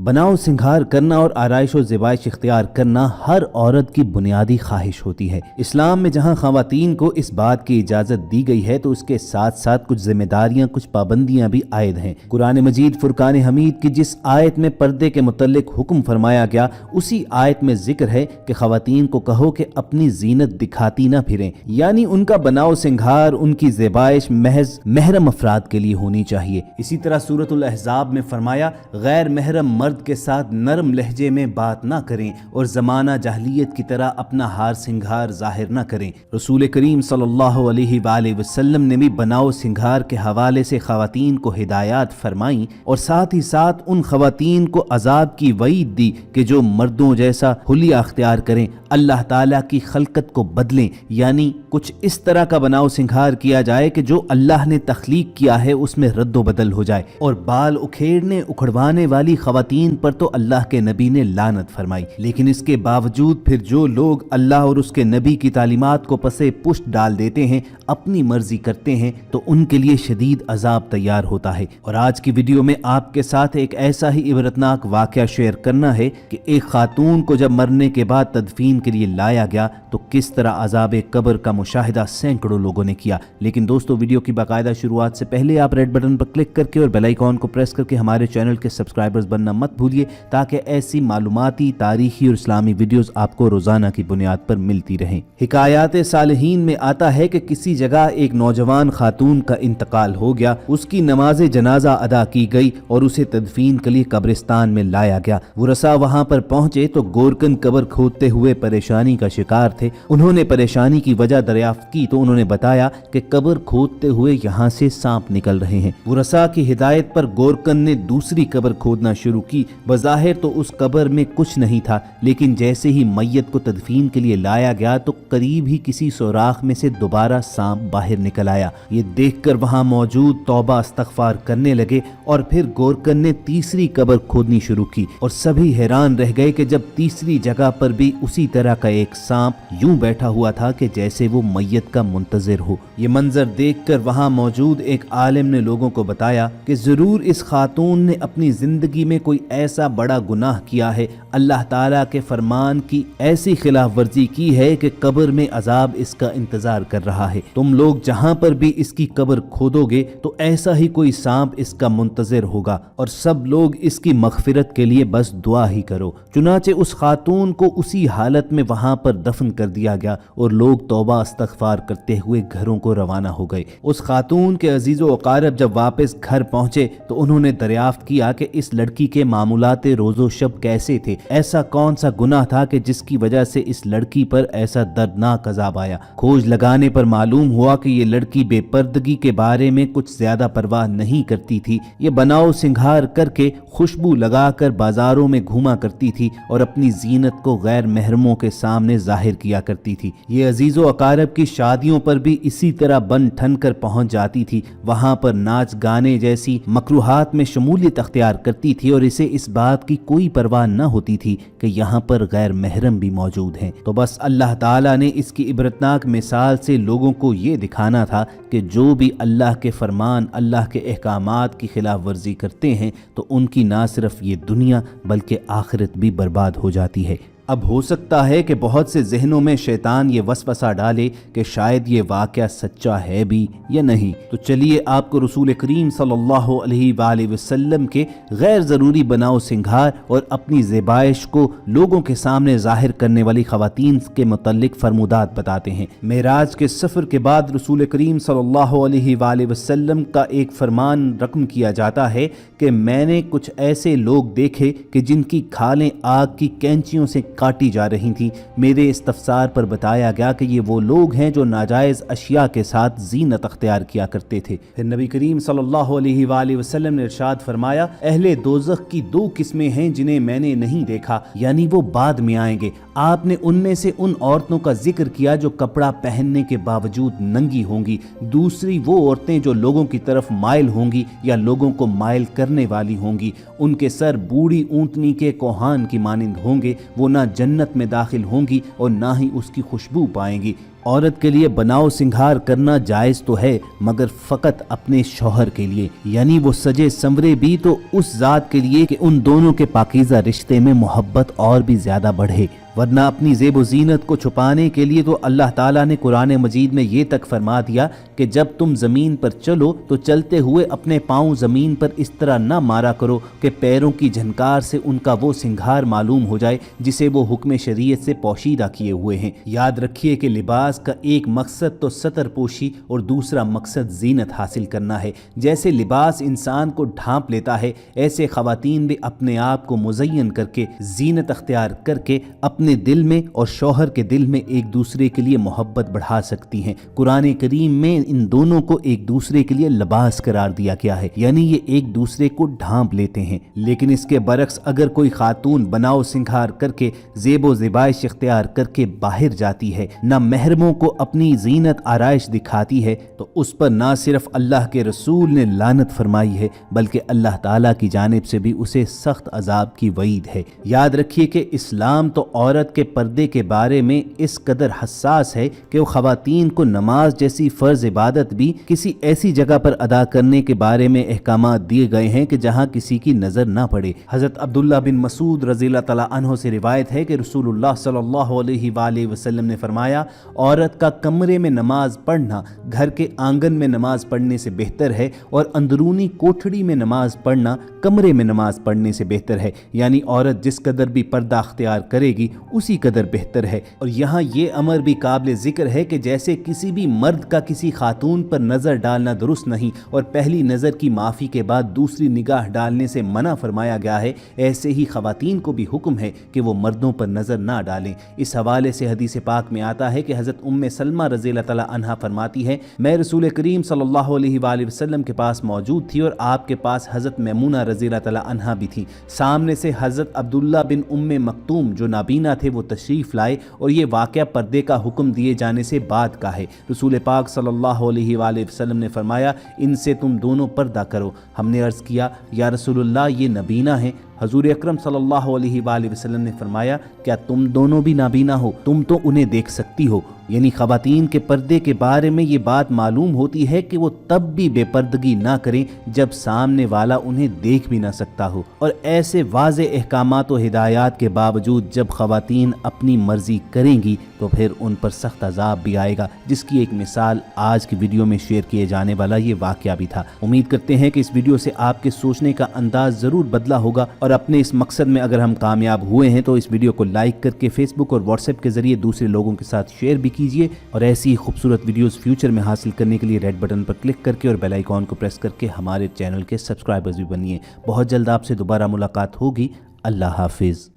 बनाव सिंगार करना और आराइश और ज़ेबाइश इख्तियार करना हर औरत की बुनियादी ख्वाहिश होती है। इस्लाम में जहाँ ख़वातीन को इस बात की इजाज़त दी गई है तो उसके साथ साथ कुछ जिम्मेदारियाँ, कुछ पाबंदियाँ भी आयद हैं। कुरान मजीद फुरकान हमीद की जिस आयत में पर्दे के मुतल्लिक हुक्म फरमाया गया, उसी आयत में जिक्र है कि ख़वातीन को कहो कि अपनी जीनत दिखाती ना फिरें, यानी उनका बनाव सिंगार, उनकी ज़ेबाइश महज महरम अफराद के लिए होनी चाहिए। इसी तरह सूरतुल अहज़ाब में फरमाया, गैर महरम मर्द के साथ नरम लहजे में बात ना करें और ज़माना जाहलियत की तरह अपना हार सिंगार जाहिर ना करें। रसूल करीम सल्लल्लाहु अलैहि वसल्लम ने भी बनाव सिंगार के हवाले से ख़वातीन को हिदायत फरमाई और साथ ही साथ उन ख़वातीन को अजाब की वईद दी कि जो मर्दों जैसा हुलिया अख्तियार करें, अल्लाह ताला की खलकत को बदलें, यानी कुछ इस तरह का बनाव सिंगार किया जाए कि जो अल्लाह ने तख्लीक किया है उसमें रद्दो बदल हो जाए। और बाल उखेड़ने उखड़वाने वाली ख़वातीन पर तो अल्लाह के नबी ने लानत फरमाई, लेकिन इसके बावजूद फिर जो लोग अल्लाह और उसके नबी की तालीमात को पसे पुष्ट डाल देते हैं, अपनी मर्जी करते हैं, तो उनके लिए शदीद अजाब तैयार होता है। और आज की वीडियो में आपके साथ एक ऐसा ही इबरतनाक वाक़या शेयर करना है कि एक खातून को जब मरने के बाद तदफीन के लिए लाया गया तो किस तरह अजाब कब्र का मुशाहिदा सैकड़ों लोगों ने किया। लेकिन दोस्तों, वीडियो की बाकायदा शुरुआत से पहले आप रेड बटन पर क्लिक करके और बेल आइकॉन को प्रेस करके हमारे चैनल के सब्सक्राइबर्स बनना मत भूलिए, ताकि ऐसी मालूमाती, तारीखी और इस्लामी वीडियोस आपको रोजाना की बुनियाद पर मिलती रहें। हिकायात सालिहीन में आता है कि किसी जगह एक नौजवान खातून का इंतकाल हो गया, उसकी नमाज जनाजा अदा की गई और उसे तदफीन के लिए कब्रिस्तान में लाया गया। वरसा वहां पर पहुंचे तो गोरकन कब्र खोदते हुए परेशानी का शिकार थे। उन्होंने परेशानी की वजह दरियाफ्त की तो उन्होंने बताया कि कब्र खोदते हुए यहाँ से सांप निकल रहे हैं। वरसा की हिदायत पर गोरकन ने दूसरी कब्र खोदना शुरू की। बज़ाहिर तो उस कब्र में कुछ नहीं था, लेकिन जैसे ही मैयत को तदफीन के लिए लाया गया तो करीब ही किसी सुराख में से दोबारा सांप बाहर निकल आया। ये देखकर वहां मौजूद तौबा इस्तग़फ़ार करने लगे और फिर गोरकन ने तीसरी कब्र खोदनी शुरू की और सभी हैरान रह गए कि जब तीसरी जगह पर भी उसी तरह का एक सांप यूं बैठा हुआ था कि जैसे वो मैयत का मुंतज़िर हो। ये मंजर देखकर वहां मौजूद एक आलिम ने लोगों को बताया कि जरूर इस खातून ने अपनी जिंदगी में कोई ऐसा बड़ा गुनाह किया है, अल्लाह ताला के फरमान की ऐसी खिलाफ वर्जी की है कि कब्र में अजाब इसका इंतजार कर रहा है। तुम लोग जहां पर भी इसकी कब्र खोदोगे तो ऐसा ही कोई सांप इसका मुंतज़िर होगा और सब लोग इसकी मग़फ़िरत के लिए बस दुआ ही करो। चुनाचे उस खातून को उसी हालत में वहां पर दफन कर दिया गया और लोग तौबा इस्तग़फ़ार करते हुए घरों को रवाना हो गए। उस खातून के अजीज़ो अक़ारब जब वापस घर पहुंचे तो उन्होंने दरियाफ्त किया कि इस लड़की के मामूलात रोज़ो शब कैसे थे, ऐसा कौन सा गुनाह था कि जिसकी वजह से इस लड़की पर ऐसा दर्दनाक अज़ाब आया। खोज लगाने पर मालूम हुआ कि ये लड़की बेपर्दगी के बारे में कुछ ज्यादा परवाह नहीं करती थी। ये बनाव सिंगार करके खुशबू लगाकर बाजारों में घूमा करती थी और अपनी जीनत को गैर महरमों के सामने जाहिर किया करती थी। ये अजीज़ो अक़ारब की शादियों पर भी इसी तरह बन ठन कर पहुंच जाती थी। वहां पर नाच गाने जैसी मकरूहात में शमूलियत अख्तियार करती थी और इसे इस बात की कोई परवाह न होती थी कि यहाँ पर गैर महरम भी मौजूद हैं। तो बस अल्लाह ताला ने इसकी इबरतनाक मिसाल से लोगों को ये दिखाना था कि जो भी अल्लाह के फरमान, अल्लाह के अहकामात की खिलाफ वर्जी करते हैं तो उनकी ना सिर्फ ये दुनिया बल्कि आखिरत भी बर्बाद हो जाती है। अब हो सकता है कि बहुत से जहनों में शैतान ये वसवसा डाले कि शायद ये वाक़या सच्चा है भी या नहीं। तो चलिए आपको रसूल करीम सल्लल्लाहु अलैहि वसल्लम के गैर ज़रूरी बनाव सिंगार और अपनी ज़ेबाइश को लोगों के सामने ज़ाहिर करने वाली ख़वातीन के मुतल्लिक फरमूदात बताते हैं। मेराज के सफ़र के बाद रसूल करीम सल्लल्लाहु अलैहि वसल्लम का एक फरमान रकम किया जाता है कि मैंने कुछ ऐसे लोग देखे कि जिनकी खालें आग की कैंचियों से काटी जा रही थी। मेरे इस्तफसार पर बताया गया कि ये वो लोग हैं जो नाजायज़ अशिया के साथ जीनत अख्तियार किया करते थे। फिर नबी करीम सल्लल्लाहु अलैहि वसल्लम ने इरशाद फरमाया, अहले दोज़ख की दो किस्में हैं जिन्हें मैंने नहीं देखा, यानी वो बाद में आएंगे। आपने उनमें से उन औरतों का जिक्र किया जो कपड़ा पहनने के बावजूद नंगी होंगी। दूसरी वो औरतें जो लोगों की तरफ माइल होंगी या लोगों को माइल करने वाली होंगी। उनके सर बूढ़ी ऊंटनी के कोहान की मानिंद होंगे। वो ना जन्नत में दाखिल होंगी और ना ही उसकी खुशबू पाएंगी। عورت کے لیے بناؤ سنگھار کرنا جائز تو ہے مگر فقط اپنے شوہر کے لیے، یعنی وہ سجے سنورے بھی تو اس ذات کے لیے کہ ان دونوں کے پاکیزہ رشتے میں محبت اور بھی زیادہ بڑھے، ورنہ اپنی زیب و زینت کو چھپانے کے لیے تو اللہ تعالیٰ نے قرآن مجید میں یہ تک فرما دیا کہ جب تم زمین پر چلو تو چلتے ہوئے اپنے پاؤں زمین پر اس طرح نہ مارا کرو کہ پیروں کی جھنکار سے ان کا وہ سنگھار معلوم ہو جائے جسے وہ حکم شریعت سے پوشیدہ کیے ہوئے ہیں۔ یاد رکھیے کہ لباس کا ایک مقصد تو ستر پوشی اور دوسرا مقصد زینت حاصل کرنا ہے۔ جیسے لباس انسان کو ڈھانپ لیتا ہے، ایسے خواتین بھی اپنے آپ کو مزین کر کے زینت اختیار کر کے اپنے دل میں اور شوہر کے دل میں ایک دوسرے کے لیے محبت بڑھا سکتی ہیں۔ قرآن کریم میں ان دونوں کو ایک دوسرے کے لیے لباس قرار دیا گیا ہے، یعنی یہ ایک دوسرے کو ڈھانپ لیتے ہیں۔ لیکن اس کے برعکس اگر کوئی خاتون بناؤ سنگھار کر کے زیب و زیبائش اختیار کر کے باہر جاتی ہے، نہ محرموں کو اپنی زینت آرائش دکھاتی ہے، تو اس پر نہ صرف اللہ کے رسول نے لعنت فرمائی ہے بلکہ اللہ تعالیٰ کی جانب سے بھی اسے سخت عذاب کی وعید ہے۔ یاد رکھیے کہ اسلام تو عورت کے پردے کے بارے میں اس قدر حساس ہے کہ وہ خواتین کو نماز جیسی فرض عبادت بھی کسی ایسی جگہ پر ادا کرنے کے بارے میں احکامات دیے گئے ہیں کہ جہاں کسی کی نظر نہ پڑے۔ حضرت عبداللہ بن مسعود رضی اللہ تعالیٰ عنہ سے روایت ہے کہ رسول اللہ صلی اللہ علیہ وآلہ وسلم نے فرمایا، عورت کا کمرے میں نماز پڑھنا گھر کے آنگن میں نماز پڑھنے سے بہتر ہے، اور اندرونی کوٹھڑی میں نماز پڑھنا کمرے میں نماز پڑھنے سے بہتر ہے، یعنی عورت جس قدر بھی پردہ اختیار کرے گی اسی قدر بہتر ہے۔ اور یہاں یہ امر بھی قابل ذکر ہے کہ جیسے کسی بھی مرد کا کسی خاتون پر نظر ڈالنا درست نہیں اور پہلی نظر کی معافی کے بعد دوسری نگاہ ڈالنے سے منع فرمایا گیا ہے، ایسے ہی خواتین کو بھی حکم ہے کہ وہ مردوں پر نظر نہ ڈالیں۔ اس حوالے سے حدیث پاک میں آتا ہے کہ حضرت ام سلمہ رضی اللہ تعالیٰ عنہا فرماتی ہے، میں رسول کریم صلی اللہ علیہ وآلہ وسلم کے پاس موجود تھی اور آپ کے پاس حضرت میمونہ رضی اللہ تعالیٰ عنہا بھی تھی۔ سامنے سے حضرت عبداللہ بن ام مکتوم جو نابینا تھے وہ تشریف لائے، اور یہ واقعہ پردے کا حکم دیے جانے سے بعد کا ہے۔ رسول پاک صلی اللہ علیہ وآلہ وسلم نے فرمایا، ان سے تم دونوں پردہ کرو۔ ہم نے عرض کیا، یا رسول اللہ یہ نابینا ہیں؟ حضور اکرم صلی اللہ علیہ وآلہ وسلم نے فرمایا، کیا تم دونوں بھی نابینا ہو؟ تم تو انہیں دیکھ سکتی ہو۔ یعنی خواتین کے پردے کے بارے میں یہ بات معلوم ہوتی ہے کہ وہ تب بھی بے پردگی نہ کریں جب سامنے والا انہیں دیکھ بھی نہ سکتا ہو۔ اور ایسے واضح احکامات و ہدایات کے باوجود جب خواتین اپنی مرضی کریں گی تو پھر ان پر سخت عذاب بھی آئے گا، جس کی ایک مثال آج کی ویڈیو میں شیئر کیے جانے والا یہ واقعہ بھی تھا۔ امید کرتے ہیں کہ اس ویڈیو سے آپ کے سوچنے کا انداز ضرور بدلا ہوگا، اور اپنے اس مقصد میں اگر ہم کامیاب ہوئے ہیں تو اس ویڈیو کو لائک کر کے فیس بک اور واٹس ایپ کے ذریعے دوسرے لوگوں کے ساتھ شیئر بھی کیجیے، اور ایسی ہی خوبصورت ویڈیوز فیوچر میں حاصل کرنے کے لیے ریڈ بٹن پر کلک کر کے اور بیل آئیکن کو پریس کر کے ہمارے چینل کے سبسکرائبرز بھی بنیے۔ بہت جلد آپ سے دوبارہ ملاقات ہوگی۔ اللہ حافظ۔